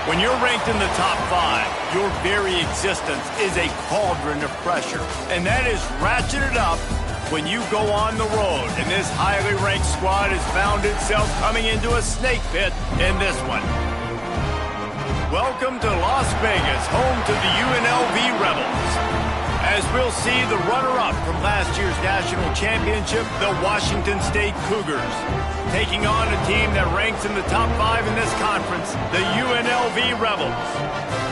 When you're ranked in the top 5, your very existence is a cauldron of pressure. And that is ratcheted up when you go on the road. And this highly ranked squad has found itself coming into a snake pit in this one. Welcome to Las Vegas, home to the UNLV Rebels. As we'll see the runner-up from last year's national championship, the Washington State Cougars, taking on a team that ranks in the top 5 in this conference, the UNLV Rebels.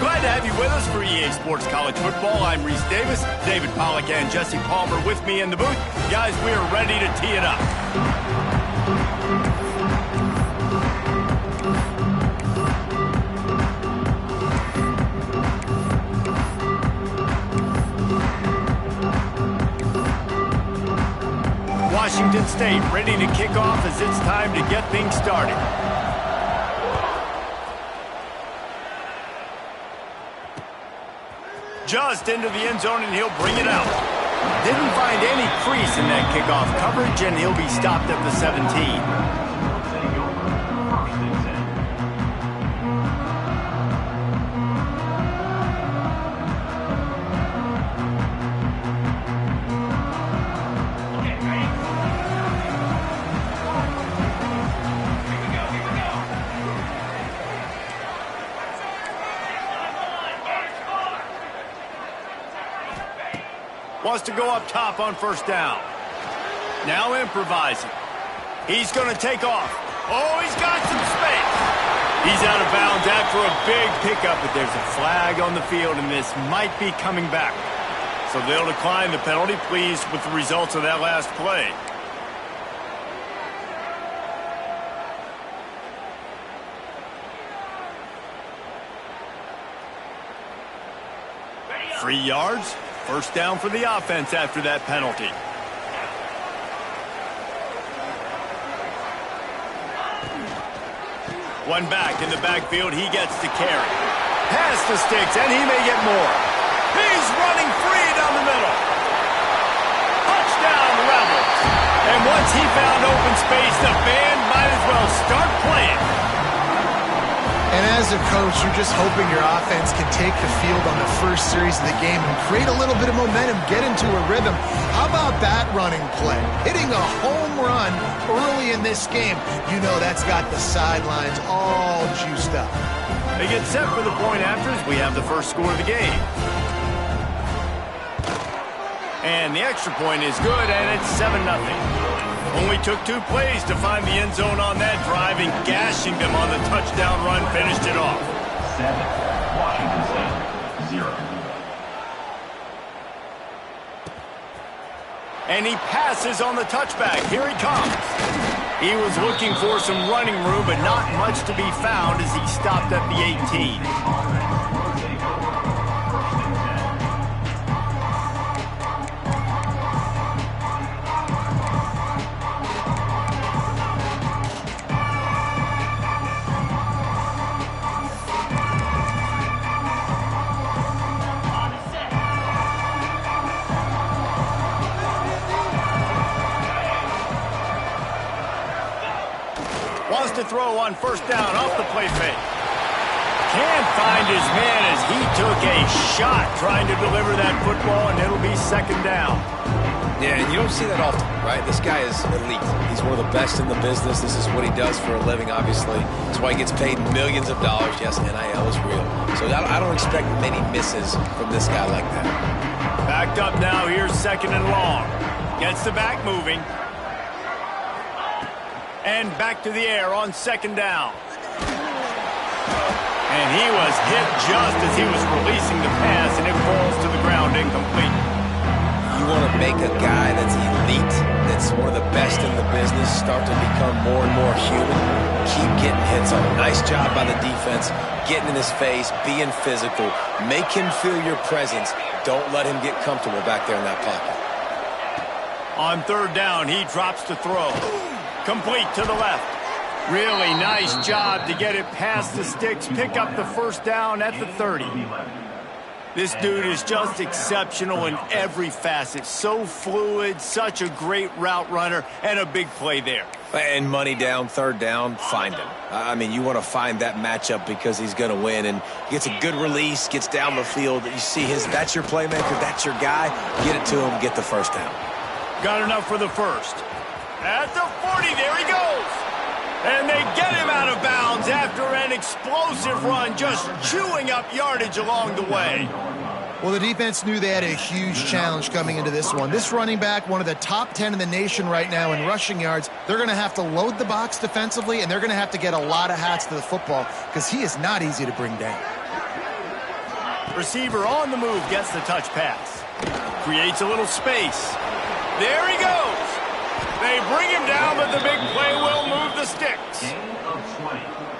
Glad to have you with us for EA Sports College Football. I'm Reese Davis, David Pollack and Jesse Palmer with me in the booth. Guys, we are ready to tee it up. Washington State ready to kick off as it's time to get things started. Just into the end zone, and he'll bring it out. Didn't find any crease in that kickoff coverage, and he'll be stopped at the 17. Wants to go up top on first down. Now improvising. He's going to take off. Oh, he's got some space. He's out of bounds after a big pickup, but there's a flag on the field, and this might be coming back. So they'll decline the penalty, pleased with the results of that last play. Three yards. First down for the offense after that penalty. One back in the backfield, he gets to carry. Pass the sticks, and he may get more. He's running free down the middle. Touchdown, Rebels. And once he found open space, the band might as well start playing. And as a coach, you're just hoping your offense can take the field on the first series of the game and create a little bit of momentum, get into a rhythm. How about that running play? Hitting a home run early in this game. You know that's got the sidelines all juiced up. They get set for the point after as we have the first score of the game. And the extra point is good, and it's 7-0. Only took 2 plays to find the end zone on that drive, and gashing them on the touchdown run finished it off. 7, Washington State, 0. And he passes on the touchback. Here he comes. He was looking for some running room, but not much to be found as he stopped at the 18. Wants to throw on first down off the play fake. Can't find his man as he took a shot trying to deliver that football, and it'll be second down. Yeah, and you don't see that often, right? This guy is elite. He's one of the best in the business. This is what he does for a living, obviously. That's why he gets paid millions of dollars. Yes, NIL is real. So I don't expect many misses from this guy like that. Backed up now. Here's second and long. Gets the back moving. And back to the air on second down. And he was hit just as he was releasing the pass, and it falls to the ground incomplete. You want to make a guy that's elite, that's one of the best in the business, start to become more and more human. Keep getting hits on him. Nice job by the defense, getting in his face, being physical. Make him feel your presence. Don't let him get comfortable back there in that pocket. On third down, he drops to throw. Complete to the left. Really nice job to get it past the sticks, pick up the first down at the 30. This dude is just exceptional in every facet. So fluid, such a great route runner, and a big play there. And money down, third down, find him. I mean, you want to find that matchup because he's going to win. And he gets a good release, gets down the field. You see that's your playmaker, that's your guy. Get it to him, get the first down. Got enough for the first. At the 40, there he goes. And they get him out of bounds after an explosive run, just chewing up yardage along the way. Well, the defense knew they had a huge challenge coming into this one. This running back, one of the top 10 in the nation right now in rushing yards, they're going to have to load the box defensively, and they're going to have to get a lot of hats to the football because he is not easy to bring down. Receiver on the move gets the touch pass. Creates a little space. There he goes. They bring him down, but the big play will move the sticks.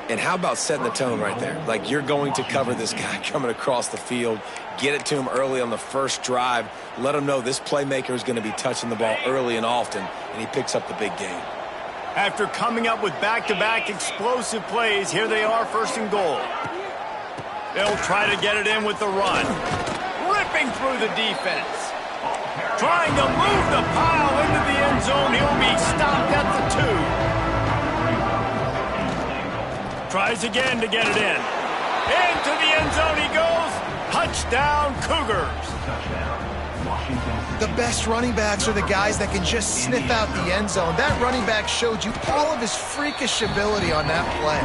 And how about setting the tone right there? Like, you're going to cover this guy coming across the field. Get it to him early on the first drive. Let him know this playmaker is going to be touching the ball early and often, and he picks up the big game. After coming up with back-to-back explosive plays, here they are, first and goal. They'll try to get it in with the run. Ripping through the defense. Trying to move the pile into the end zone. He'll be stopped at the 2. Tries again to get it in. Into the end zone he goes. Touchdown, Cougars. The best running backs are the guys that can just sniff out the end zone. That running back showed you all of his freakish ability on that play.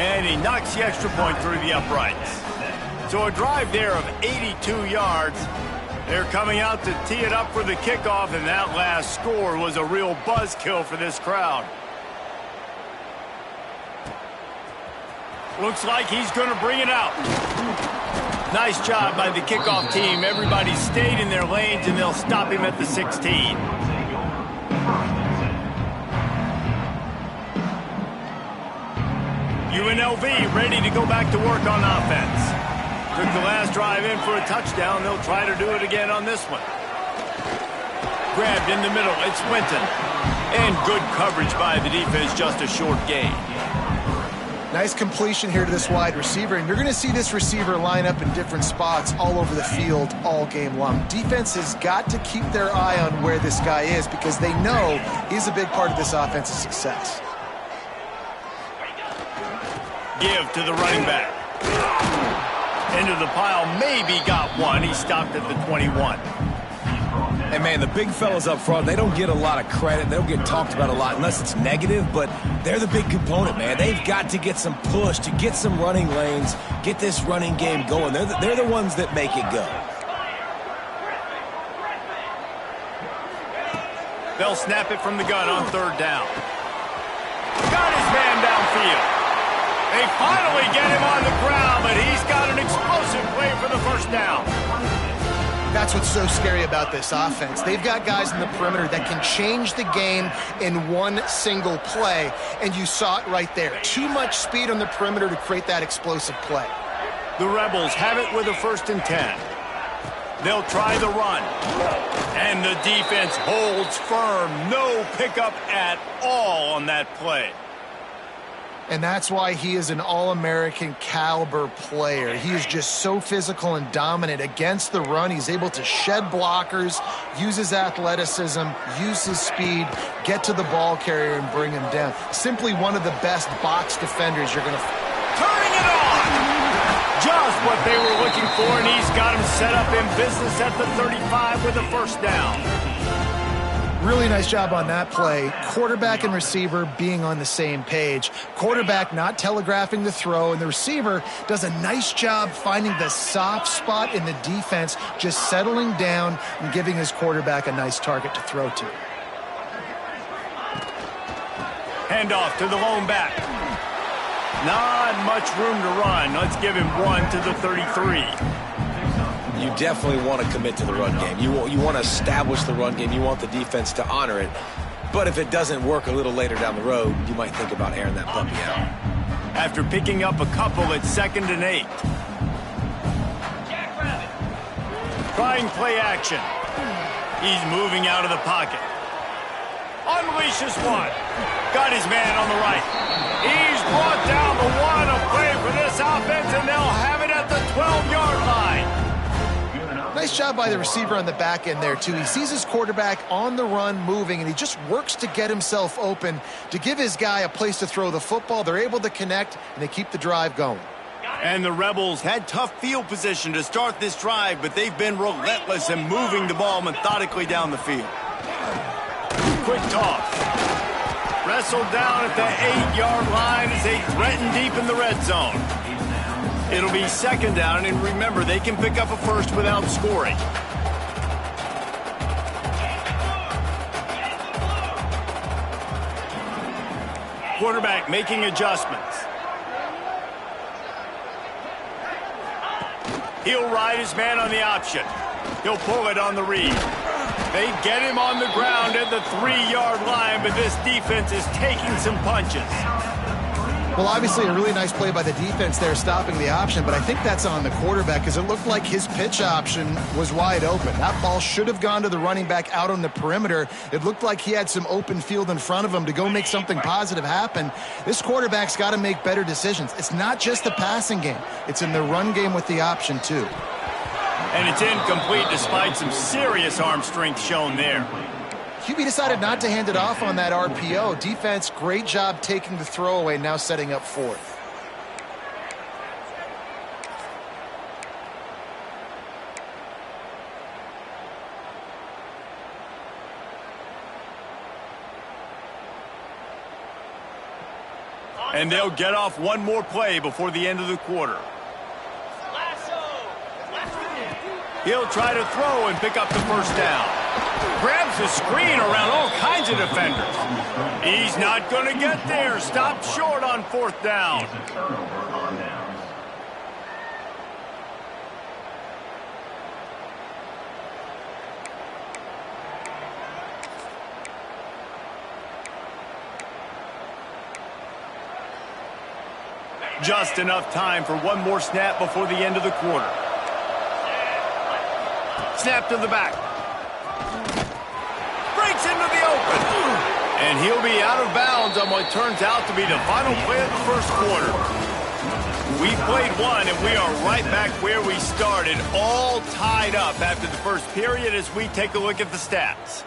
And he knocks the extra point through the uprights. So a drive there of 82 yards. They're coming out to tee it up for the kickoff, and that last score was a real buzzkill for this crowd. Looks like he's going to bring it out. Nice job by the kickoff team. Everybody stayed in their lanes, and they'll stop him at the 16. UNLV ready to go back to work on offense. Took the last drive in for a touchdown. They'll try to do it again on this one. Grabbed in the middle. It's Winton. And good coverage by the defense. Just a short gain. Nice completion here to this wide receiver, and you're going to see this receiver line up in different spots all over the field all game long. Defense has got to keep their eye on where this guy is because they know he's a big part of this offense's success. Give to the running back. Into the pile, maybe got one. He stopped at the 21. And, man, the big fellas up front, they don't get a lot of credit. They don't get talked about a lot unless it's negative, but they're the big component, man. They've got to get some push, to get some running lanes, get this running game going. They're the ones that make it go. They'll snap it from the gun on third down. Got his man downfield. They finally get him on the ground, but he's got an explosive play for the first down. That's what's so scary about this offense. They've got guys in the perimeter that can change the game in one single play, and you saw it right there. Too much speed on the perimeter to create that explosive play. The Rebels have it with a 1st and 10. They'll try the run, and the defense holds firm. No pickup at all on that play. And that's why he is an All-American caliber player. He is just so physical and dominant against the run. He's able to shed blockers, use his athleticism, use his speed, get to the ball carrier and bring him down. Simply one of the best box defenders you're going to... Turning it on! Just what they were looking for, and he's got him set up in business at the 35 with a first down. Really nice job on that play. Quarterback and receiver being on the same page. Quarterback not telegraphing the throw, and the receiver does a nice job finding the soft spot in the defense, just settling down and giving his quarterback a nice target to throw to. Handoff to the lone back. Not much room to run. Let's give him one to the 33. You definitely want to commit to the run game. You want to establish the run game. You want the defense to honor it. But if it doesn't work a little later down the road, you might think about airing that puppy out. After picking up a couple at 2nd and 8. Trying play action. He's moving out of the pocket. Unleashes one. Got his man on the right. He's brought down the one. A play for this offense, and they'll have it at the 12-yard line. Nice job by the receiver on the back end there, too. He sees his quarterback on the run moving, and he just works to get himself open to give his guy a place to throw the football. They're able to connect, and they keep the drive going. And the Rebels had tough field position to start this drive, but they've been relentless in moving the ball methodically down the field. Quick toss. Wrestled down at the 8-yard line as they threaten deep in the red zone. It'll be second down, and remember, they can pick up a first without scoring. Quarterback making adjustments. He'll ride his man on the option. He'll pull it on the read. They get him on the ground at the 3-yard line, but this defense is taking some punches. Well, obviously a really nice play by the defense there, stopping the option, but I think that's on the quarterback because it looked like his pitch option was wide open. That ball should have gone to the running back out on the perimeter. It looked like he had some open field in front of him to go make something positive happen. This quarterback's got to make better decisions. It's not just the passing game. It's in the run game with the option, too. And it's incomplete despite some serious arm strength shown there. QB decided not to hand it off on that RPO. Defense, great job taking the throwaway, now setting up fourth. And they'll get off one more play before the end of the quarter. He'll try to throw and pick up the first down. Grabs the screen around all kinds of defenders. He's not going to get there. Stopped short on fourth down. Just enough time for one more snap before the end of the quarter. Snap to the back. Breaks into the open. And he'll be out of bounds on what turns out to be the final play of the first quarter. We played one, and we are right back where we started, all tied up after the first period as we take a look at the stats.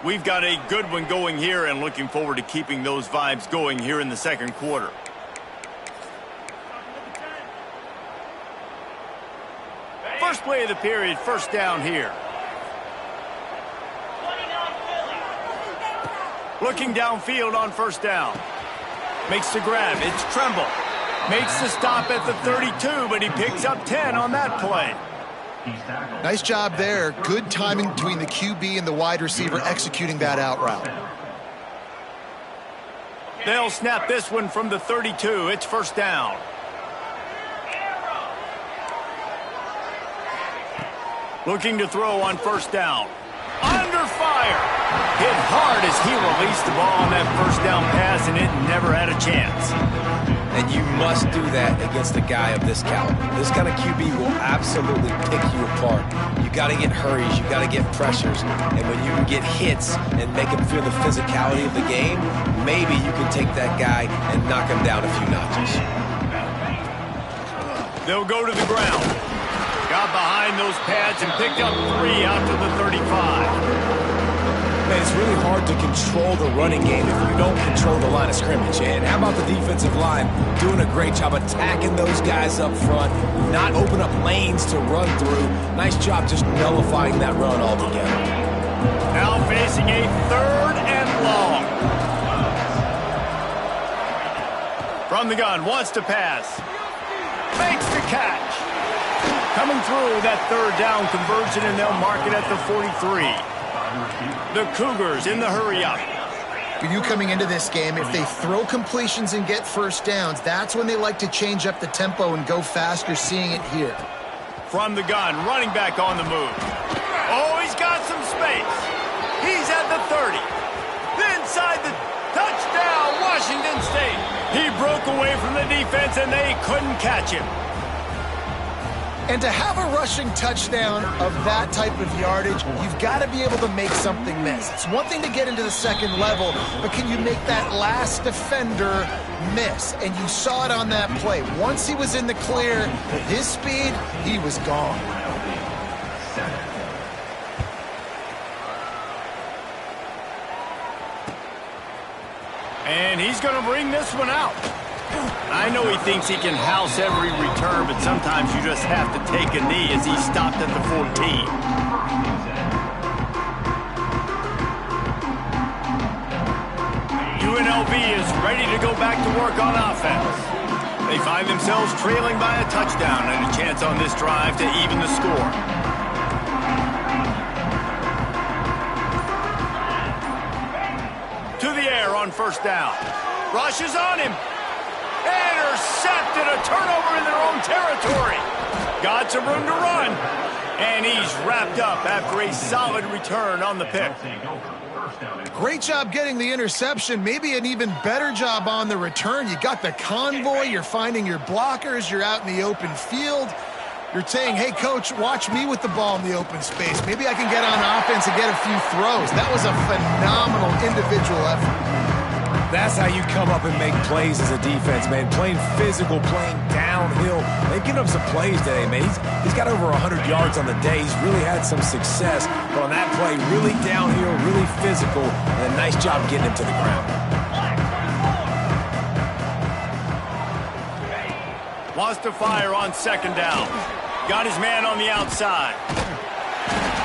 We've got a good one going here and looking forward to keeping those vibes going here in the second quarter. First play of the period, first down here. Looking downfield on first down. Makes the grab. It's Tremble. Makes the stop at the 32, but he picks up 10 on that play. Nice job there. Good timing between the QB and the wide receiver executing that out route. They'll snap this one from the 32. It's first down. Looking to throw on first down. Under fire. Hit hard as he released the ball on that first down pass, and it never had a chance. And you must do that against a guy of this caliber. This kind of QB will absolutely pick you apart. You got to get hurries. You got to get pressures. And when you can get hits and make him feel the physicality of the game, maybe you can take that guy and knock him down a few notches. They'll go to the ground. Got behind those pads and picked up 3 out to the 35. Man, it's really hard to control the running game if you don't control the line of scrimmage. And how about the defensive line doing a great job attacking those guys up front, not open up lanes to run through. Nice job just nullifying that run altogether. Now facing a 3rd and long. From the gun, wants to pass. Makes the catch. Coming through that 3rd down conversion, and they'll mark it at the 43. The Cougars in the hurry-up. For you coming into this game, if they throw completions and get first downs, that's when they like to change up the tempo and go faster, seeing it here. From the gun, running back on the move. Oh, he's got some space. He's at the 30. Inside the touchdown, Washington State. He broke away from the defense, and they couldn't catch him. And to have a rushing touchdown of that type of yardage, you've got to be able to make something miss. It's one thing to get into the second level, but can you make that last defender miss? And you saw it on that play. Once he was in the clear, with his speed, he was gone. And he's going to bring this one out. I know he thinks he can house every return, but sometimes you just have to take a knee as he stopped at the 14. UNLV is ready to go back to work on offense. They find themselves trailing by a touchdown and a chance on this drive to even the score. To the air on first down. Rush is on him. Intercepted, a turnover in their own territory. Got some room to run. And he's wrapped up after a solid return on the pick. Great job getting the interception. Maybe an even better job on the return. You got the convoy. You're finding your blockers. You're out in the open field. You're saying, hey, coach, watch me with the ball in the open space. Maybe I can get on offense and get a few throws. That was a phenomenal individual effort. That's how you come up and make plays as a defense, man. Playing physical, playing downhill. They've given up some plays today, man. He's got over 100 yards on the day. He's really had some success. But on that play, really downhill, really physical, and a nice job getting him to the ground. Wants to fire on second down. Got his man on the outside.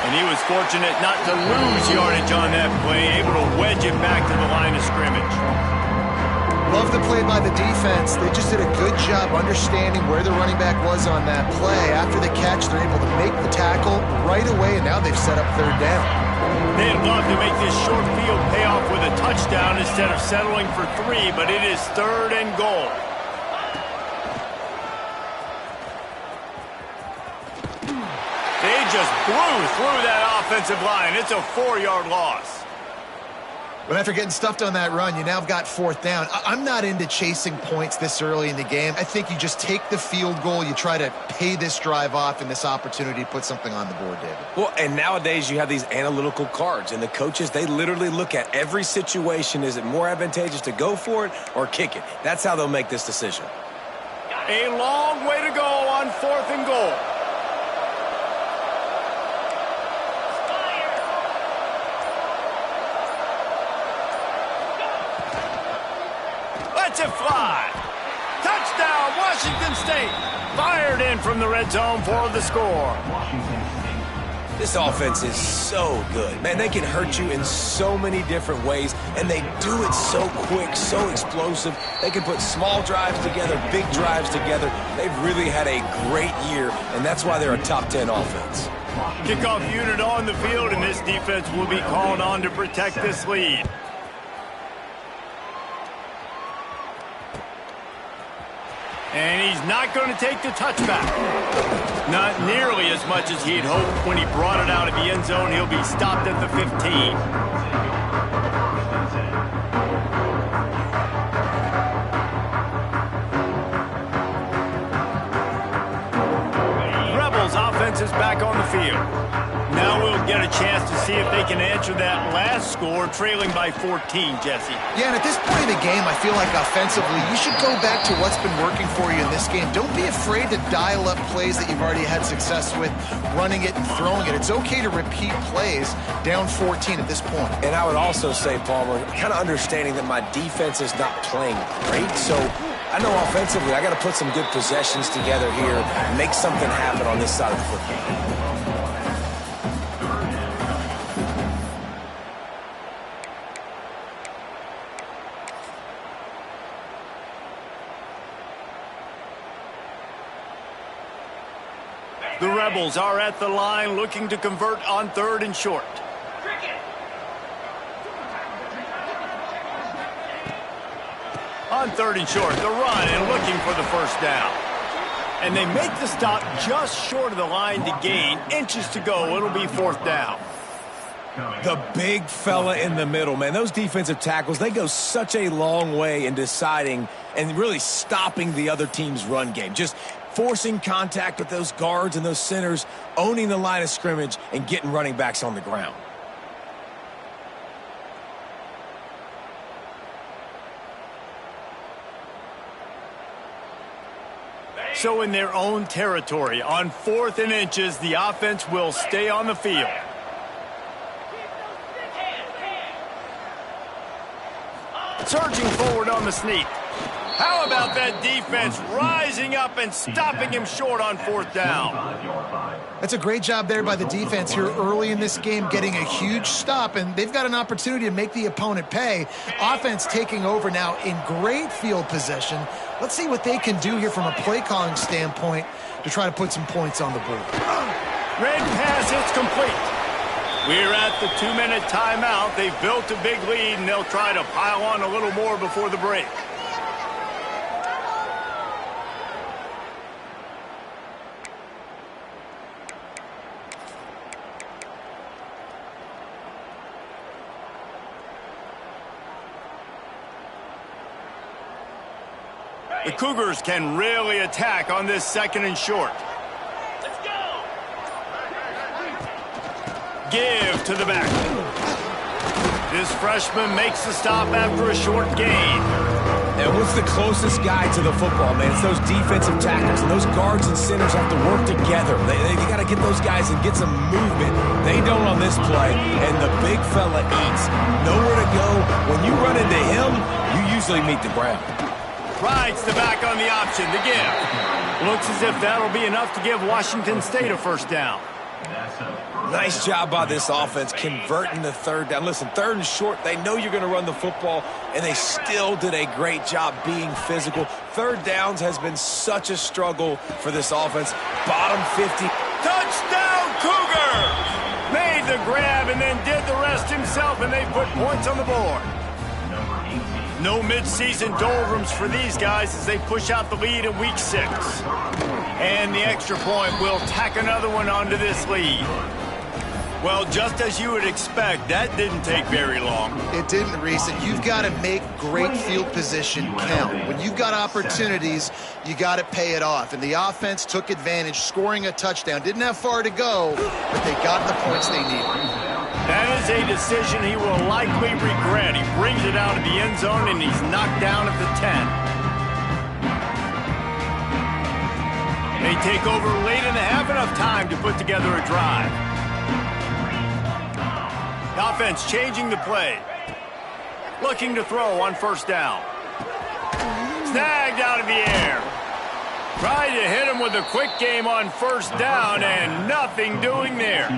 And he was fortunate not to lose yardage on that play, able to wedge it back to the line of scrimmage. Love the play by the defense. They just did a good job understanding where the running back was on that play. After the catch, they're able to make the tackle right away, and now they've set up third down. They'd love to make this short field pay off with a touchdown instead of settling for 3, but it is third and goal. They just blew through that offensive line. It's a 4-yard loss. But after getting stuffed on that run, you now have got fourth down. I'm not into chasing points this early in the game. I think you just take the field goal. You try to pay this drive off and this opportunity to put something on the board, David. Well, and nowadays you have these analytical cards, and the coaches, they literally look at every situation. Is it more advantageous to go for it or kick it? That's how they'll make this decision. A long way to go on fourth and goal. Lets it fly. Touchdown, Washington State. Fired in from the red zone for the score. This offense is so good. Man, they can hurt you in so many different ways, and they do it so quick, so explosive. They can put small drives together, big drives together. They've really had a great year, and that's why they're a top 10 offense. Kickoff unit on the field, and this defense will be called on to protect this lead. And he's not going to take the touchback. Not nearly as much as he'd hoped when he brought it out of the end zone. He'll be stopped at the 15. Rebels offense is back on the field. Now we'll get a chance to see if they can answer that last score, trailing by 14, Jesse. Yeah, and at this point in the game, I feel like offensively, you should go back to what's been working for you in this game. Don't be afraid to dial up plays that you've already had success with, running it and throwing it. It's okay to repeat plays down 14 at this point. And I would also say, Palmer, kind of understanding that my defense is not playing great, so I know offensively I got to put some good possessions together here, make something happen on this side of the football. The Rebels are at the line looking to convert on third and short. On third and short, the run and looking for the first down. And they make the stop just short of the line to gain. Inches to go. It'll be fourth down. The big fella in the middle, man. Those defensive tackles, they go such a long way in deciding and really stopping the other team's run game. Just forcing contact with those guards and those centers, owning the line of scrimmage, and getting running backs on the ground. So in their own territory, on 4th and inches, the offense will stay on the field. Surging forward on the sneak. How about that defense rising up and stopping him short on fourth down? That's a great job there by the defense here early in this game, getting a huge stop, and they've got an opportunity to make the opponent pay. Offense taking over now in great field position. Let's see what they can do here from a play calling standpoint to try to put some points on the board. Red pass, it's complete. We're at the 2-minute timeout. They've built a big lead, and they'll try to pile on a little more before the break. The Cougars can really attack on this 2nd and short. Let's go! Give to the back. This freshman makes the stop after a short gain. And what's the closest guy to the football, man? It's those defensive tackles, and those guards and centers have to work together. They got to get those guys and get some movement. They don't on this play, and the big fella eats. Nowhere to go. When you run into him, you usually meet the ground. Rides the back on the option, the give. Looks as if that'll be enough to give Washington State a first down. Nice job by this offense converting the 3rd down. Listen, 3rd and short, they know you're going to run the football, and they still did a great job being physical. 3rd downs has been such a struggle for this offense. Bottom 50. Touchdown, Cougars! Made the grab and then did the rest himself, and they put points on the board. No midseason doldrums for these guys as they push out the lead in week 6. And the extra point will tack another one onto this lead. Well, just as you would expect, that didn't take very long. It didn't, Reese. And you've got to make great field position count. When you've got opportunities, you got to pay it off. And the offense took advantage, scoring a touchdown. Didn't have far to go, but they got the points they needed. That is a decision he will likely regret. He brings it out of the end zone, and he's knocked down at the 10. They take over late in the half, enough time to put together a drive. The offense changing the play. Looking to throw on first down. Snagged out of the air. Tried to hit him with a quick game on first down, and nothing doing there.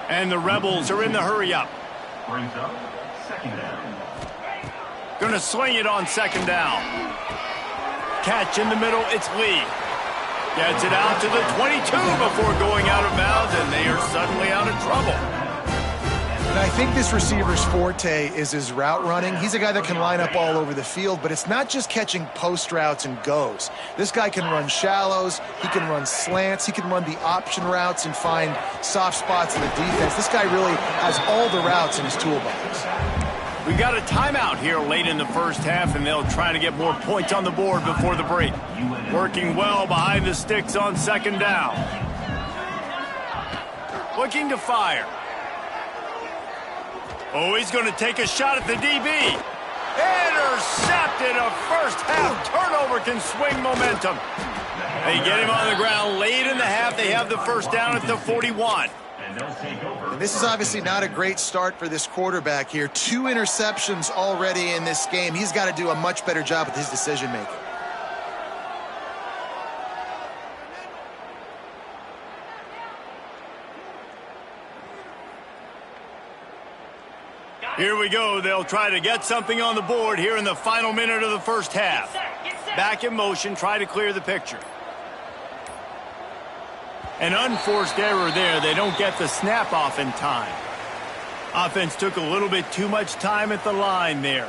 And the Rebels are in the hurry-up. Brings up 2nd down. Gonna swing it on 2nd down. Catch in the middle, it's Lee. Gets it out to the 22 before going out of bounds, and they are suddenly out of trouble. And I think this receiver's forte is his route running. He's a guy that can line up all over the field, but it's not just catching post routes and goes. This guy can run shallows, he can run slants, he can run the option routes and find soft spots in the defense. This guy really has all the routes in his toolbox. We got a timeout here late in the first half, and they'll try to get more points on the board before the break. Working well behind the sticks on 2nd down. Looking to fire. Oh, he's going to take a shot at the DB. Intercepted. A first-half turnover can swing momentum. They get him on the ground late in the half. They have the first down at the 41. And this is obviously not a great start for this quarterback here. 2 interceptions already in this game. He's got to do a much better job with his decision-making. Here we go. They'll try to get something on the board here in the final minute of the first half. Back in motion, try to clear the picture. An unforced error there. They don't get the snap off in time. Offense took a little bit too much time at the line there.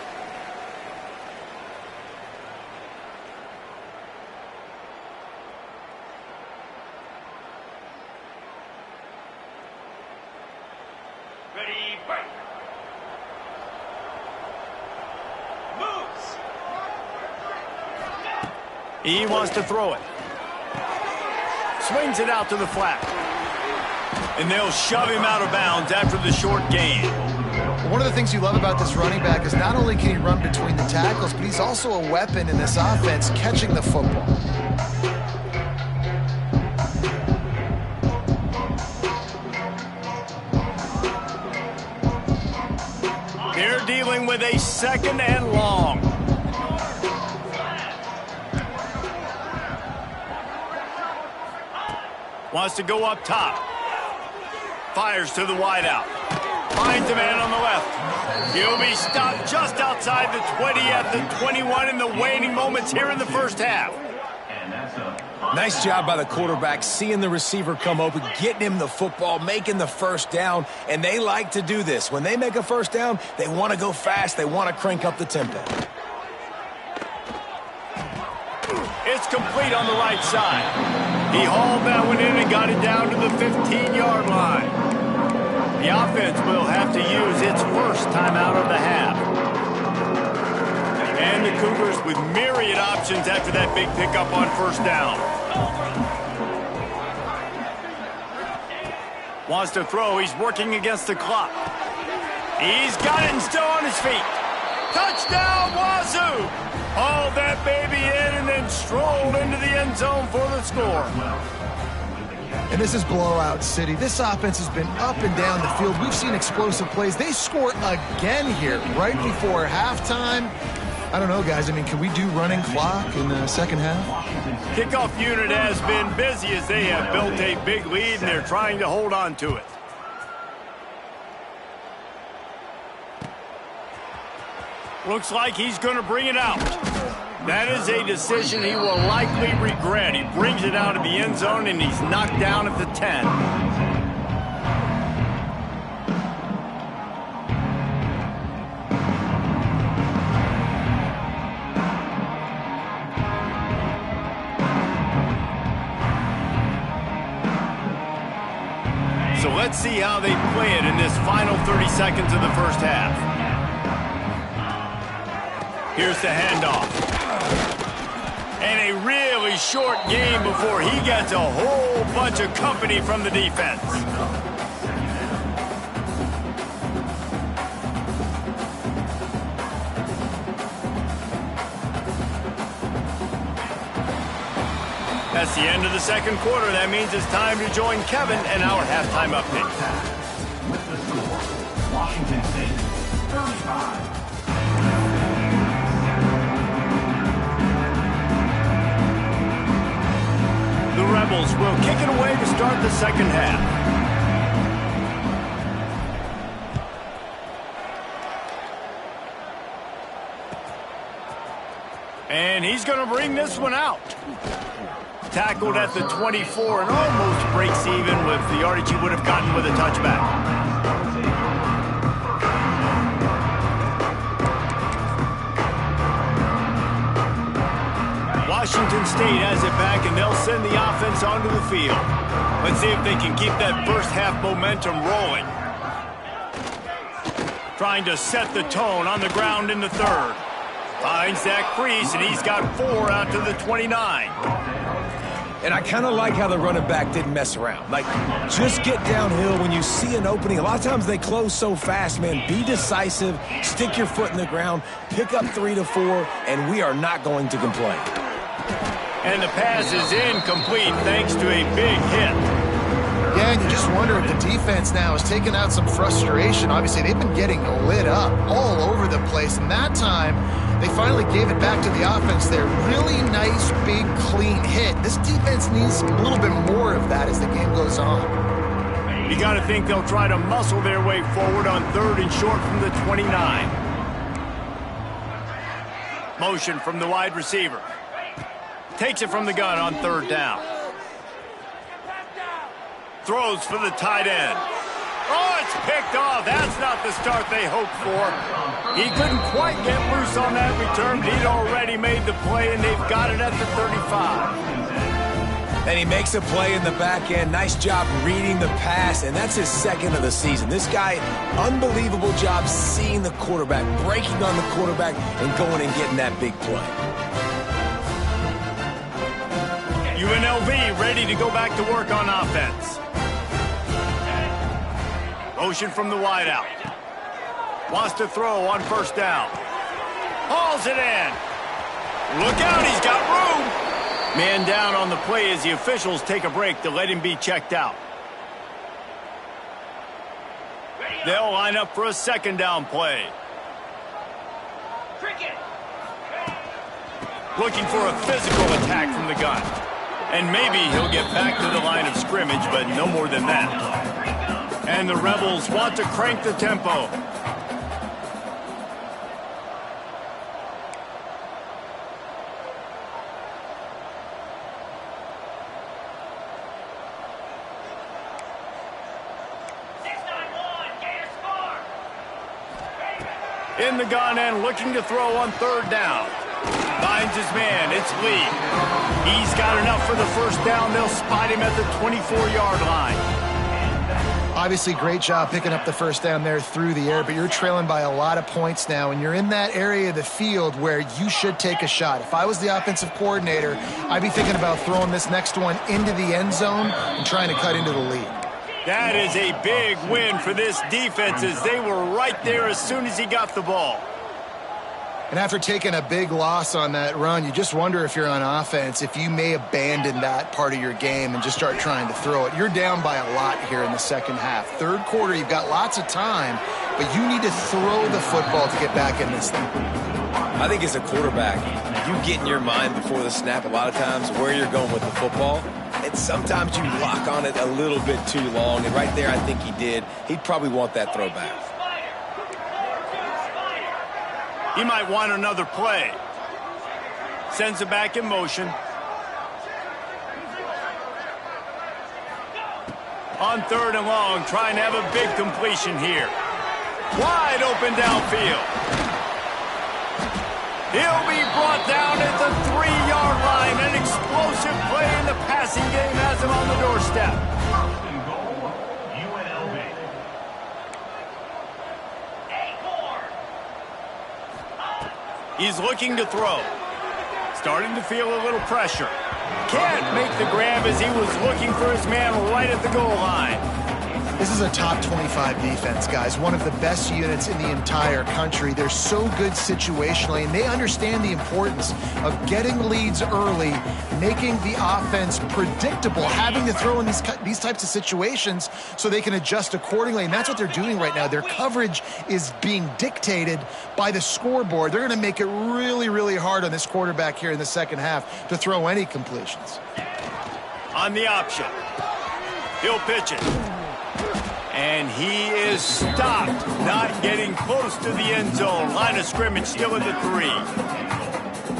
Ready, break. Moves. He wants to throw it. Swings it out to the flat. And they'll shove him out of bounds after the short gain. One of the things you love about this running back is not only can he run between the tackles, but he's also a weapon in this offense, catching the football. They're dealing dealing with a 2nd and long. Wants to go up top. Fires to the wideout. Finds a man on the left. He'll be stopped just outside the 20 at the 21 in the waning moments here in the first half. Nice job by the quarterback, seeing the receiver come open, getting him the football, making the first down, and they like to do this. When they make a first down, they want to go fast, they want to crank up the tempo. It's complete on the right side. He hauled that one in and got it down to the 15-yard line. The offense will have to use its first timeout of the half. And the Cougars with myriad options after that big pickup on first down. Wants to throw. He's working against the clock. He's got it and still on his feet. Touchdown, Wazoo! Hauled that baby in and then strolled into the end zone for the score. And this is blowout city. This offense has been up and down the field. We've seen explosive plays. They score again here right before halftime. I don't know, guys. I mean, can we do running clock in the second half? Kickoff unit has been busy as they have built a big lead, and they're trying to hold on to it. Looks like he's going to bring it out. That is a decision he will likely regret. He brings it out of the end zone, and he's knocked down at the 10. So let's see how they play it in this final 30 seconds of the first half. Here's the handoff. And a really short game before he gets a whole bunch of company from the defense. That's the end of the second quarter. That means it's time to join Kevin and our halftime update. With the score, Washington State 35. The Rebels will kick it away to start the second half. And he's going to bring this one out. Tackled at the 24 and almost breaks even with the yardage he would have gotten with a touchback. Washington State has it back, and they'll send the offense onto the field. Let's see if they can keep that first half momentum rolling. Trying to set the tone on the ground in the third. Finds that crease, and he's got 4 out to the 29. And I kind of like how the running back didn't mess around. Like, just get downhill when you see an opening. A lot of times they close so fast, man. Be decisive, stick your foot in the ground, pick up 3 to 4, and we are not going to complain. And the pass is incomplete thanks to a big hit. Yeah, and you just wonder if the defense now has taken out some frustration. Obviously, they've been getting lit up all over the place, and that time they finally gave it back to the offense there. Really nice, big, clean hit. This defense needs a little bit more of that as the game goes on. You got to think they'll try to muscle their way forward on 3rd and short from the 29. Motion from the wide receiver. Takes it from the gun on 3rd down. Throws for the tight end. Oh, it's picked off. That's not the start they hoped for. He couldn't quite get loose on that return, but he'd already made the play, and they've got it at the 35. And he makes a play in the back end. Nice job reading the pass, and that's his 2nd of the season. This guy, unbelievable job seeing the quarterback, breaking on the quarterback, and going and getting that big play. UNLV ready to go back to work on offense. Motion from the wideout. Wants to throw on 1st down. Hauls it in. Look out, he's got room. Man down on the play as the officials take a break to let him be checked out. They'll line up for a 2nd down play. looking for a physical attack from the gun. And maybe he'll get back to the line of scrimmage, but no more than that. And the Rebels want to crank the tempo. In the gun and looking to throw on third down. Finds his man. It's Lee. He's got enough for the first down. They'll spot him at the 24-yard line. Obviously, great job picking up the first down there through the air, but you're trailing by a lot of points now, and you're in that area of the field where you should take a shot. If I was the offensive coordinator, I'd be thinking about throwing this next one into the end zone and trying to cut into the lead. That is a big win for this defense as they were right there as soon as he got the ball. And after taking a big loss on that run, you just wonder if you're on offense, if you may abandon that part of your game and just start trying to throw it. You're down by a lot here in the second half. Third quarter, you've got lots of time, but you need to throw the football to get back in this thing. I think as a quarterback, you get in your mind before the snap a lot of times where you're going with the football. And sometimes you lock on it a little bit too long. And right there, I think he did. He'd probably want that throw back. He might want another play. Sends it back in motion. On third and long, trying to have a big completion here. Wide open downfield. He'll be brought down at the 3-yard line. An explosive play in the passing game has him on the doorstep. First and goal, UNLV. He's looking to throw. Starting to feel a little pressure. Can't make the grab as he was looking for his man right at the goal line. This is a top 25 defense, guys. One of the best units in the entire country. They're so good situationally, and they understand the importance of getting leads early, making the offense predictable, having to throw in these types of situations so they can adjust accordingly. And that's what they're doing right now. Their coverage is being dictated by the scoreboard. They're going to make it really, really hard on this quarterback here in the second half to throw any completions. On the option. He'll pitch it. And he is stopped, not getting close to the end zone. Line of scrimmage still in the 3.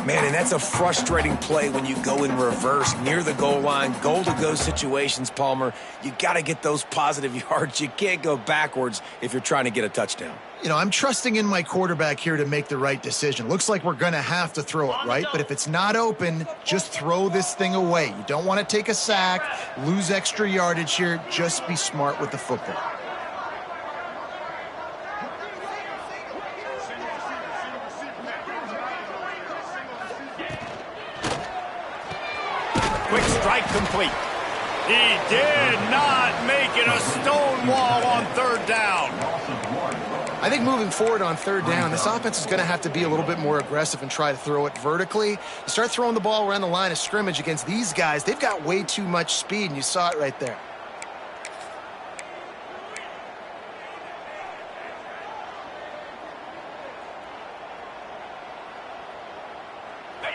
Man, and that's a frustrating play when you go in reverse near the goal line, goal-to-go situations, Palmer. You got to get those positive yards. You can't go backwards if you're trying to get a touchdown. You know, I'm trusting in my quarterback here to make the right decision. Looks like we're going to have to throw it, right? But if it's not open, just throw this thing away. You don't want to take a sack, lose extra yardage here. Just be smart with the football. Quick strike complete. He did not make it a stone wall on third down. I think moving forward on third down, this offense is going to have to be a little bit more aggressive and try to throw it vertically. You start throwing the ball around the line of scrimmage against these guys, they've got way too much speed, and you saw it right there.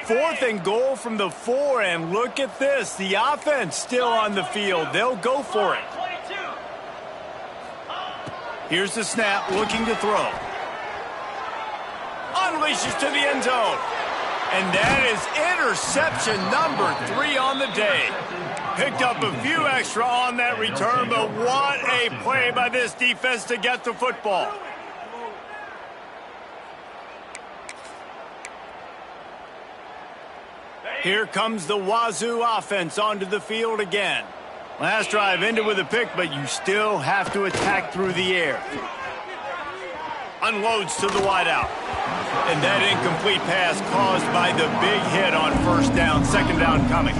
Fourth and goal from the 4, and look at this. The offense still on the field. They'll go for it. Here's the snap, looking to throw. Unleashes to the end zone. And that is interception number 3 on the day. Picked up a few extra on that return, but what a play by this defense to get the football. Here comes the Wazoo offense onto the field again. Last drive ended with a pick, but you still have to attack through the air. Unloads to the wideout. And that incomplete pass caused by the big hit on first down, second down coming.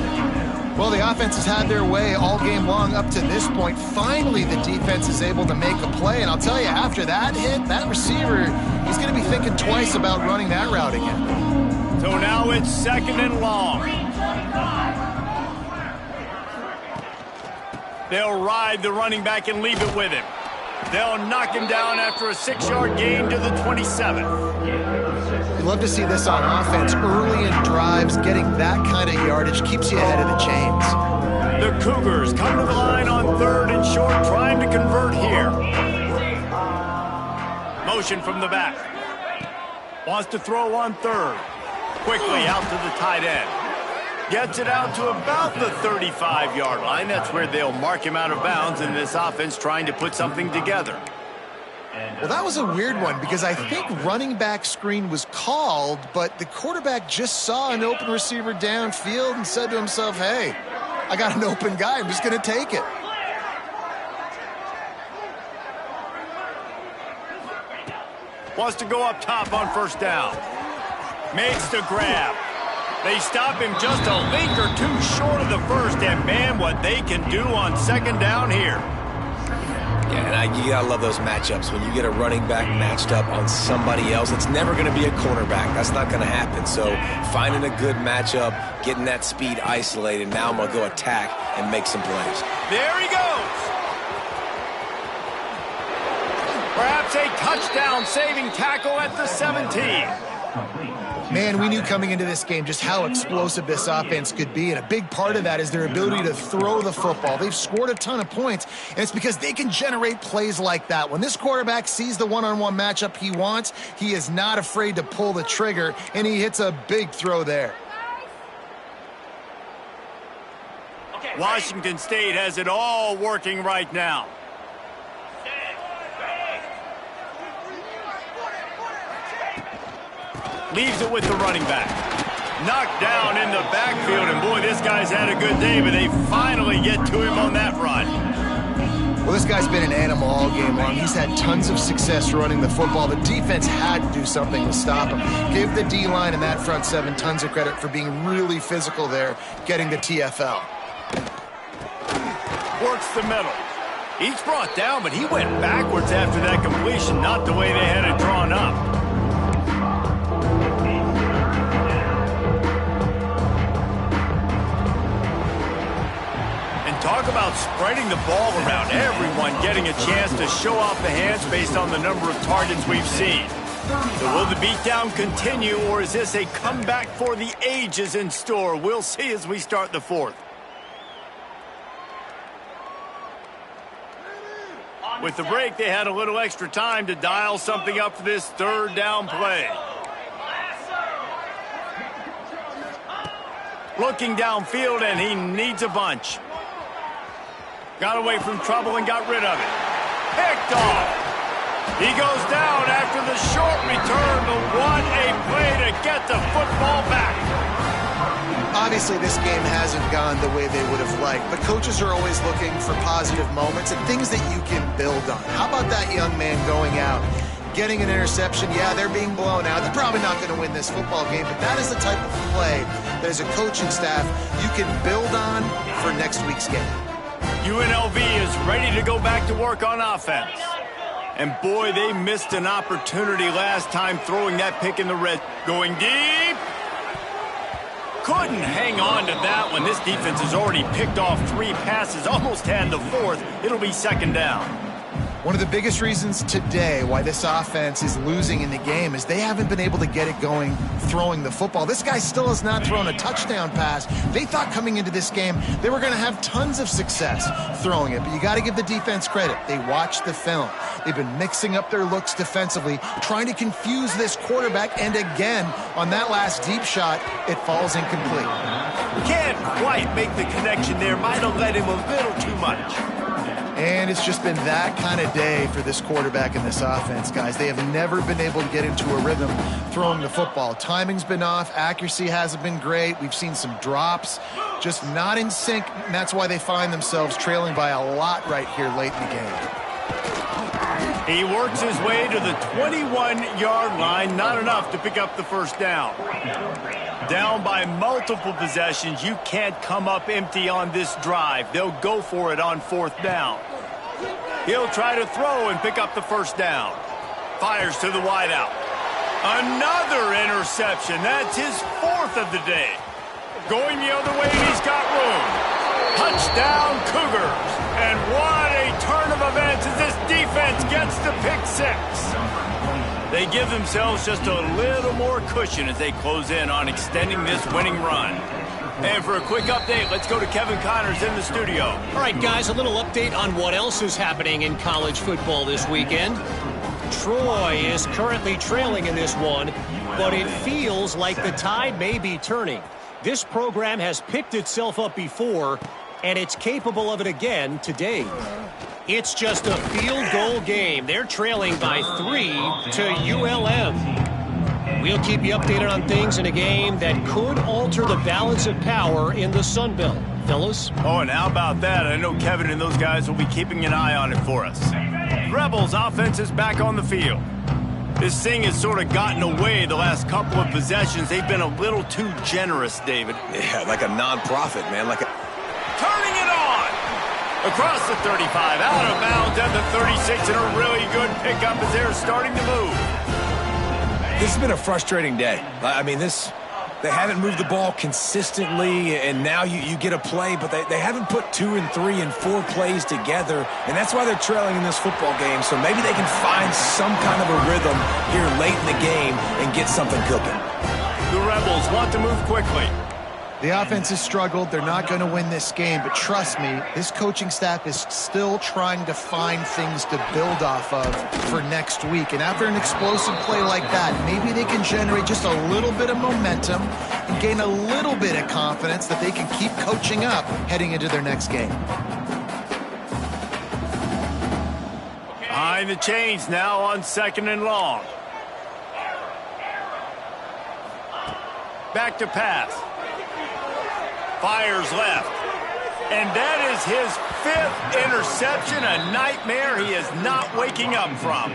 Well, the offense has had their way all game long up to this point. Finally, the defense is able to make a play. And I'll tell you, after that hit, that receiver, he's going to be thinking twice about running that route again. So now it's second and long. They'll ride the running back and leave it with him. They'll knock him down after a 6-yard gain to the 27. You'd love to see this on offense. Early in drives, getting that kind of yardage keeps you ahead of the chains. The Cougars come to the line on 3rd and short, trying to convert here. Motion from the back. Wants to throw on 3rd. Quickly out to the tight end. Gets it out to about the 35-yard line. That's where they'll mark him out of bounds in this offense trying to put something together. Well, that was a weird one because I think running back screen was called, but the quarterback just saw an open receiver downfield and said to himself, hey, I got an open guy. I'm just going to take it. Wants to go up top on 1st down. Makes the grab. They stop him just a link or two short of the 1st, and man, what they can do on 2nd down here. Yeah, and you gotta love those matchups. When you get a running back matched up on somebody else, it's never gonna be a cornerback. That's not gonna happen. So finding a good matchup, getting that speed isolated, now I'm gonna go attack and make some plays. There he goes. Perhaps a touchdown-saving tackle at the 17. Man, we knew coming into this game just how explosive this offense could be, and a big part of that is their ability to throw the football. They've scored a ton of points, and it's because they can generate plays like that. When this quarterback sees the one-on-one matchup he wants, he is not afraid to pull the trigger, and he hits a big throw there. Washington State has it all working right now. Leaves it with the running back. Knocked down in the backfield, and boy, this guy's had a good day, but they finally get to him on that run. Well, this guy's been an animal all game long. He's had tons of success running the football. The defense had to do something to stop him. Give the D-line and that front 7 tons of credit for being really physical there, getting the TFL. Works the middle. He's brought down, but he went backwards after that completion, not the way they had it drawn up. Talk about spreading the ball around. Everyone getting a chance to show off the hands based on the number of targets we've seen. So will the beatdown continue, or is this a comeback for the ages in store? We'll see as we start the 4th. With the break, they had a little extra time to dial something up for this 3rd down play. Looking downfield, and he needs a bunch. Got away from trouble and got rid of it. Picked off. He goes down after the short return, but what a play to get the football back. Obviously, this game hasn't gone the way they would have liked, but coaches are always looking for positive moments and things that you can build on. How about that young man going out, getting an interception? Yeah, they're being blown out. They're probably not going to win this football game, but that is the type of play that as a coaching staff you can build on for next week's game. UNLV is ready to go back to work on offense. And boy, they missed an opportunity last time throwing that pick in the red. Going deep. Couldn't hang on to that one. This defense has already picked off 3 passes, almost had the 4th. It'll be 2nd down. One of the biggest reasons today why this offense is losing in the game is they haven't been able to get it going throwing the football. This guy still has not thrown a touchdown pass. They thought coming into this game they were going to have tons of success throwing it, but you got to give the defense credit. They watched the film. They've been mixing up their looks defensively, trying to confuse this quarterback, and again, on that last deep shot, it falls incomplete. Can't quite make the connection there. Might have led him a little too much. And it's just been that kind of day for this quarterback and this offense, guys. They have never been able to get into a rhythm throwing the football. Timing's been off. Accuracy hasn't been great. We've seen some drops, just not in sync, and that's why they find themselves trailing by a lot right here late in the game. He works his way to the 21-yard line. Not enough to pick up the 1st down. Down by multiple possessions. You can't come up empty on this drive. They'll go for it on 4th down. He'll try to throw and pick up the 1st down. Fires to the wideout. Another interception. That's his 4th of the day. Going the other way, and he's got room. Touchdown, Cougars. And what a turn of of events as this defense gets the pick six. They give themselves just a little more cushion as they close in on extending this winning run. And for a quick update, let's go to Kevin Connors in the studio. All right, guys, a little update on what else is happening in college football this weekend. Troy is currently trailing in this one, but it feels like the tide may be turning. This program has picked itself up before, and it's capable of it again today. It's just a field goal game. They're trailing by 3 to ULM. We'll keep you updated on things in a game that could alter the balance of power in the Sun Belt. Fellas? Oh, and how about that? I know Kevin and those guys will be keeping an eye on it for us. Rebels offense is back on the field. This thing has sort of gotten away the last couple of possessions. They've been a little too generous, David. Yeah, like a non-profit, man. Turning it on! Across the 35, out of bounds at the 36, and a really good pickup as they're starting to move. This has been a frustrating day. I mean, they haven't moved the ball consistently, and now you get a play, but they haven't put 2 and 3 and 4 plays together, and that's why they're trailing in this football game. So maybe they can find some kind of a rhythm here late in the game and get something cooking. The Rebels want to move quickly. The offense has struggled. They're not going to win this game, but trust me, this coaching staff is still trying to find things to build off of for next week. And after an explosive play like that, maybe they can generate just a little bit of momentum and gain a little bit of confidence that they can keep coaching up heading into their next game. Behind the chains now on 2nd and long. Back to pass. Fires left. And that is his 5th interception, a nightmare he is not waking up from.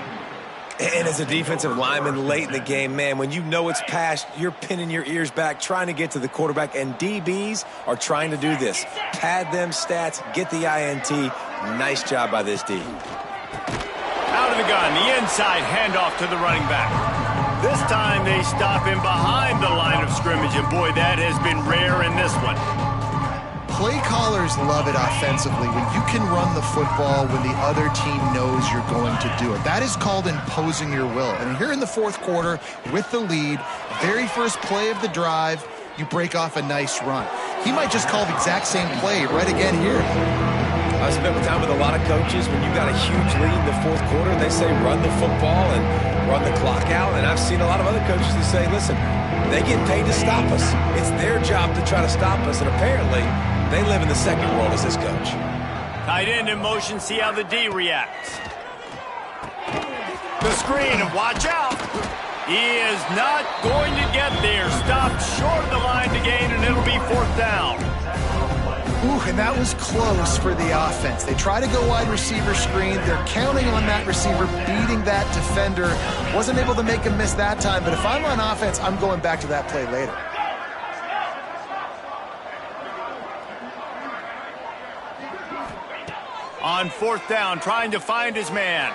And as a defensive lineman late in the game, man, when you know it's past, you're pinning your ears back, trying to get to the quarterback, and DBs are trying to do this. Pad them stats, get the INT. Nice job by this D. Out of the gun, the inside handoff to the running back. This time they stop him behind the line of scrimmage, and boy, that has been rare in this one. Play callers love it offensively when you can run the football when the other team knows you're going to do it. That is called imposing your will. And here in the 4th quarter with the lead, very first play of the drive, you break off a nice run. He might just call the exact same play right again here. I spent time with a lot of coaches when you got a huge lead in the 4th quarter, and they say run the football and run the clock out. And I've seen a lot of other coaches that say, listen, they get paid to stop us. It's their job to try to stop us, and apparently they live in the second world as this coach. Tight end in motion, see how the D reacts. The screen, and watch out. He is not going to get there. Stopped short of the line to gain, and it'll be 4th down. Ooh, and that was close for the offense. They try to go wide receiver screen. They're counting on that receiver beating that defender. Wasn't able to make him miss that time, but if I'm on offense, I'm going back to that play later. On 4th down, trying to find his man.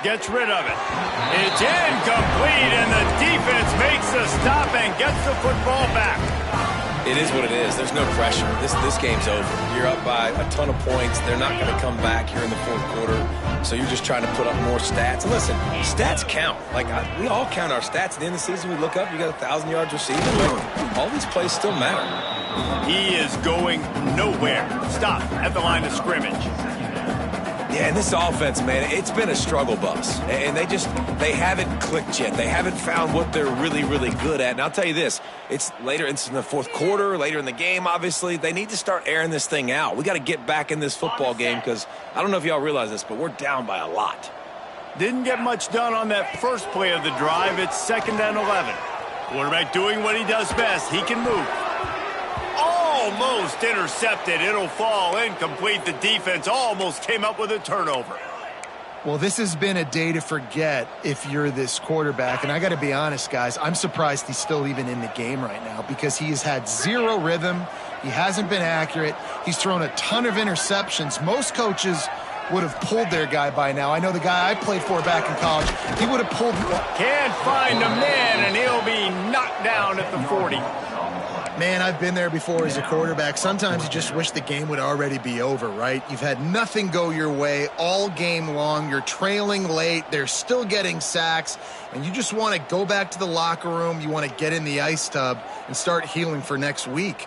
Gets rid of it. It's incomplete, and the defense makes the stop and gets the football back. It is what it is. There's no pressure. This game's over. You're up by a ton of points. They're not going to come back here in the 4th quarter. So you're just trying to put up more stats. And listen, stats count. We all count our stats. At the end of the season, we look up, you got 1,000 yards receiving. All these plays still matter. He is going nowhere. Stop at the line of scrimmage. Yeah, and this offense, man, it's been a struggle bus. And they haven't clicked yet. They haven't found what they're really, really good at. And I'll tell you this, it's in the 4th quarter, later in the game, obviously. They need to start airing this thing out. We got to get back in this football game because I don't know if y'all realize this, but we're down by a lot. Didn't get much done on that first play of the drive. It's 2nd and 11. Quarterback doing what he does best. He can move. Almost intercepted. It'll fall incomplete. The defense almost came up with a turnover. Well, this has been a day to forget if you're this quarterback. And I got to be honest, guys, I'm surprised he's still even in the game right now because he has had zero rhythm. He hasn't been accurate. He's thrown a ton of interceptions. Most coaches would have pulled their guy by now. I know the guy I played for back in college, he would have pulled. Can't find a man, and he'll be knocked down at the 40. Man, I've been there before as a quarterback. Sometimes you just wish the game would already be over, right? You've had nothing go your way all game long. You're trailing late. They're still getting sacks. And you just want to go back to the locker room. You want to get in the ice tub and start healing for next week.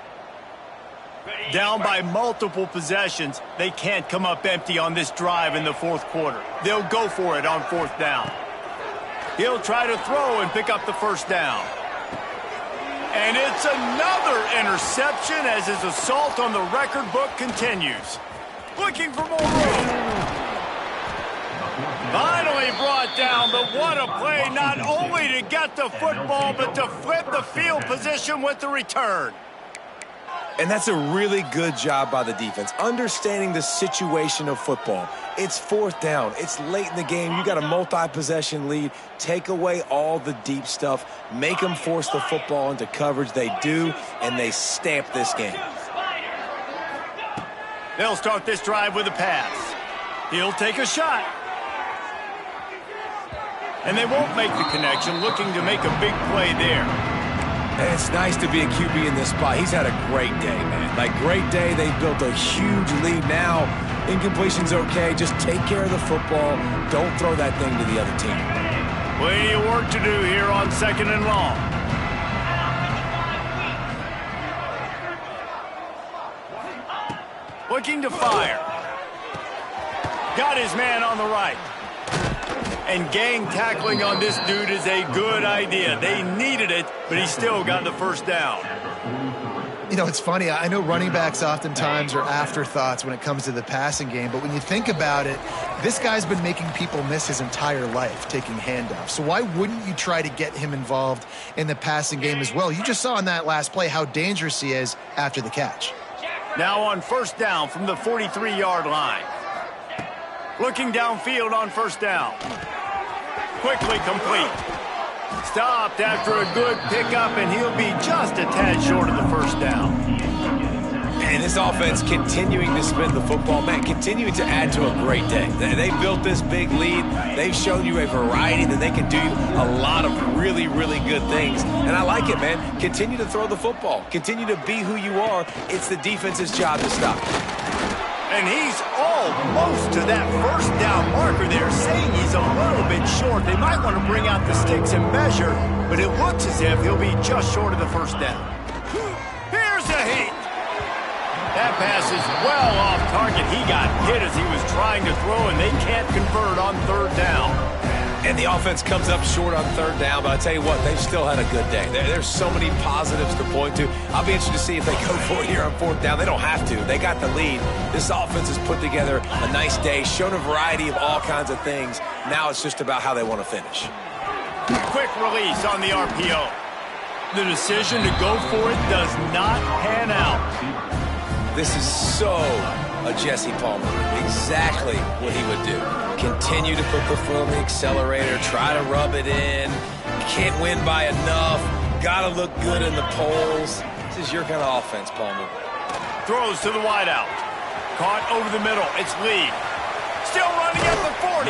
Down by multiple possessions, they can't come up empty on this drive in the fourth quarter. They'll go for it on fourth down. He'll try to throw and pick up the first down. And it's another interception as his assault on the record book continues. Looking for more room. Finally brought down, but what a play, not only to get the football, but to flip the field position with the return. And that's a really good job by the defense, understanding the situation of football. It's fourth down. It's late in the game. You got a multi-possession lead. Take away all the deep stuff. Make them force the football into coverage. They do, and they stamp this game. They'll start this drive with a pass. He'll take a shot. And they won't make the connection, looking to make a big play there. And it's nice to be a QB in this spot. He's had a great day, man. Like, great day. They built a huge lead. Now, incompletion's okay. Just take care of the football. Don't throw that thing to the other team. Plenty of work to do here on second and long. Looking to fire. Got his man on the right. And gang tackling on this dude is a good idea. They needed it, but he still got the first down. You know, it's funny. I know running backs oftentimes are afterthoughts when it comes to the passing game, but when you think about it, this guy's been making people miss his entire life taking handoffs. So why wouldn't you try to get him involved in the passing game as well? You just saw in that last play how dangerous he is after the catch. Now on first down from the 43-yard line. Looking downfield on first down. Quickly complete. Stopped after a good pickup, and he'll be just a tad short of the first down. And this offense continuing to spin the football, man, continuing to add to a great day. They built this big lead. They've shown you a variety that they can do a lot of really, really good things. And I like it, man. Continue to throw the football. Continue to be who you are. It's the defense's job to stop. And he's almost to that first down marker there, saying he's a little bit short. They might want to bring out the sticks and measure, but it looks as if he'll be just short of the first down. Here's a heat. That pass is well off target. He got hit as he was trying to throw, and they can't convert on third down. And the offense comes up short on third down, but I tell you what, they've still had a good day. There's so many positives to point to. I'll be interested to see if they go for it here on fourth down. They don't have to. They got the lead. This offense has put together a nice day, shown a variety of all kinds of things. Now it's just about how they want to finish. Quick release on the RPO. The decision to go for it does not pan out. This is so a Jesse Palmer. Exactly what he would do. Continue to put the foot on the accelerator, try to rub it in. Can't win by enough. Got to look good in the polls. This is your kind of offense, Palmer. Throws to the wideout. Caught over the middle. It's Lee. Still running at the 40.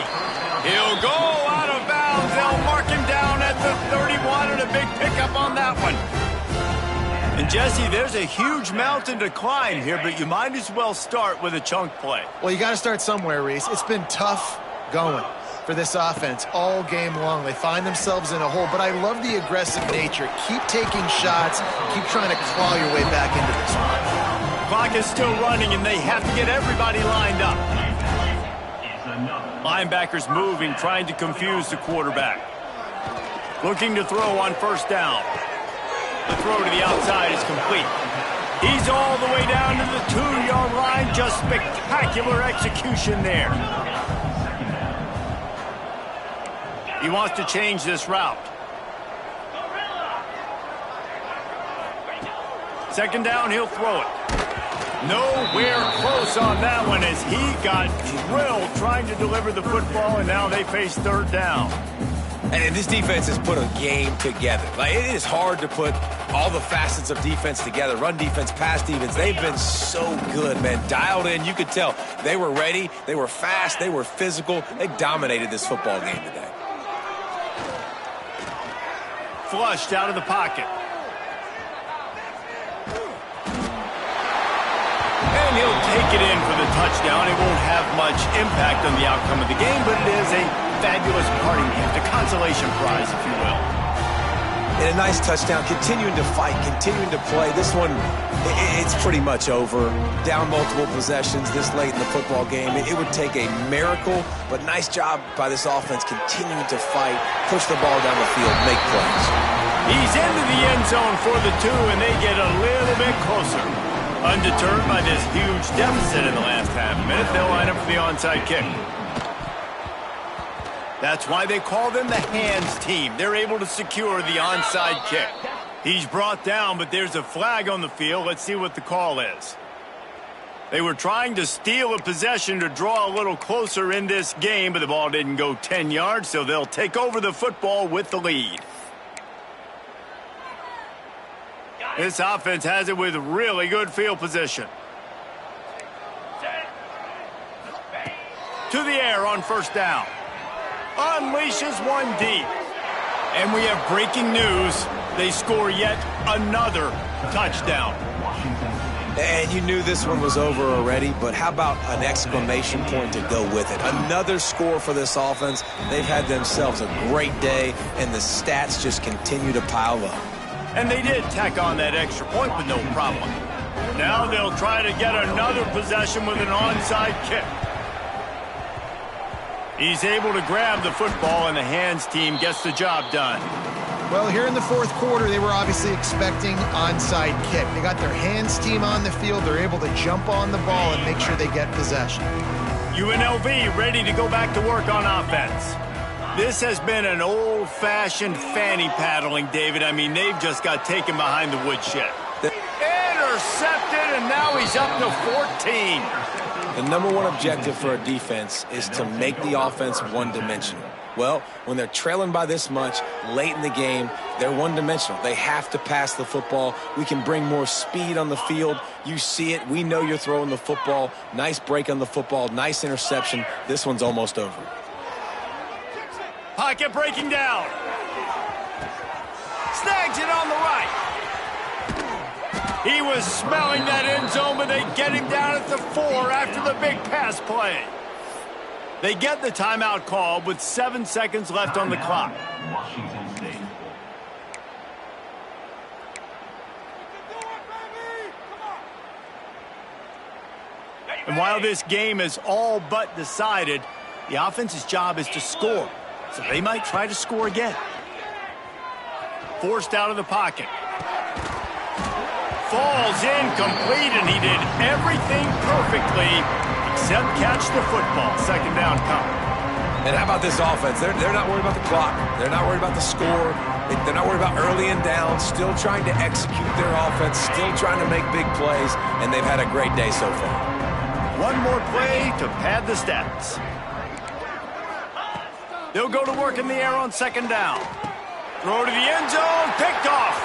He'll go out of bounds. They'll mark him down at the 31, and a big pickup on that one. And Jesse, there's a huge mountain to climb here, but you might as well start with a chunk play. Well, you got to start somewhere, Reese. It's been tough going for this offense all game long. They find themselves in a hole, but I love the aggressive nature. Keep taking shots. Keep trying to claw your way back into this one. Clock is still running, and they have to get everybody lined up. Linebackers moving, trying to confuse the quarterback. Looking to throw on first down. The throw to the outside is complete. He's all the way down to the 2-yard line. Just spectacular execution there. He wants to change this route. Second down, he'll throw it. Nowhere close on that one as he got drilled trying to deliver the football, and now they face third down. And this defense has put a game together. Like, it is hard to put all the facets of defense together. Run defense, pass defense. They've been so good, man. Dialed in. You could tell they were ready. They were fast. They were physical. They dominated this football game today. Flushed out of the pocket. touchdown. It won't have much impact on the outcome of the game, but it is a fabulous parting gift, a consolation prize, if you will. And a nice touchdown, continuing to fight, continuing to play. This one, it's pretty much over. Down multiple possessions this late in the football game. It would take a miracle, but nice job by this offense continuing to fight, push the ball down the field, make plays. He's into the end zone for the 2, and they get a little bit closer. Undeterred by this huge deficit in the last half minute, they'll line up for the onside kick. That's why they call them the hands team. They're able to secure the onside kick. He's brought down, but there's a flag on the field. Let's see what the call is. They were trying to steal a possession to draw a little closer in this game, but the ball didn't go 10 yards, so they'll take over the football with the lead. This offense has it with really good field position. To the air on first down. Unleashes one deep. And we have breaking news. They score yet another touchdown. And you knew this one was over already, but how about an exclamation point to go with it? Another score for this offense. They've had themselves a great day, and the stats just continue to pile up. And they did tack on that extra point with no problem. Now they'll try to get another possession with an onside kick. He's able to grab the football, and the hands team gets the job done. Well, here in the fourth quarter, they were obviously expecting onside kick. They got their hands team on the field. They're able to jump on the ball and make sure they get possession. UNLV ready to go back to work on offense. This has been an old-fashioned fanny paddling, David. I mean, they've just got taken behind the woodshed. Intercepted, and now he's up to 14. The number one objective for a defense is to make the offense one-dimensional. Well, when they're trailing by this much late in the game, they're one-dimensional. They have to pass the football. We can bring more speed on the field. You see it. We know you're throwing the football. Nice break on the football. Nice interception. This one's almost over. Pocket breaking down. Snags it on the right. He was smelling that end zone, but they get him down at the 4 after the big pass play. They get the timeout called with 7 seconds left on the clock. Washington State. And while this game is all but decided, the offense's job is to score. So they might try to score again. Forced out of the pocket. Falls incomplete, and he did everything perfectly except catch the football. Second down coming. And how about this offense? They're not worried about the clock. They're not worried about the score. They're not worried about early and down. Still trying to execute their offense. Still trying to make big plays. And they've had a great day so far. One more play to pad the stats. They'll go to work in the air on second down. Throw to the end zone. Picked off.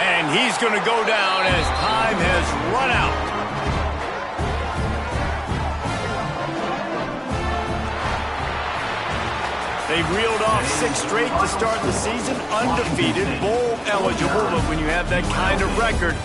And he's going to go down as time has run out. They've reeled off 6 straight to start the season, undefeated, bowl eligible, but when you have that kind of record,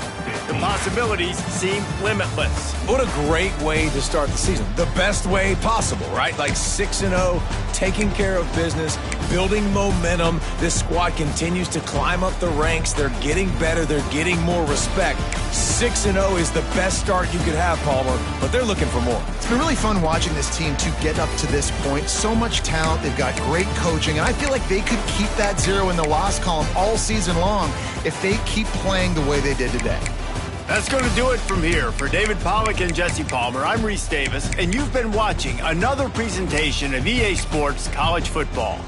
the possibilities seem limitless. What a great way to start the season. The best way possible, right? Like 6-0, taking care of business, building momentum. This squad continues to climb up the ranks. They're getting better. They're getting more respect. 6-0 is the best start you could have, Palmer, but they're looking for more. It's been really fun watching this team to get up to this point. So much talent. They've got great coaching, and I feel like they could keep that 0 in the loss column all season long if they keep playing the way they did today. That's going to do it from here. For David Pollack and Jesse Palmer, I'm Reese Davis, and you've been watching another presentation of EA Sports College Football.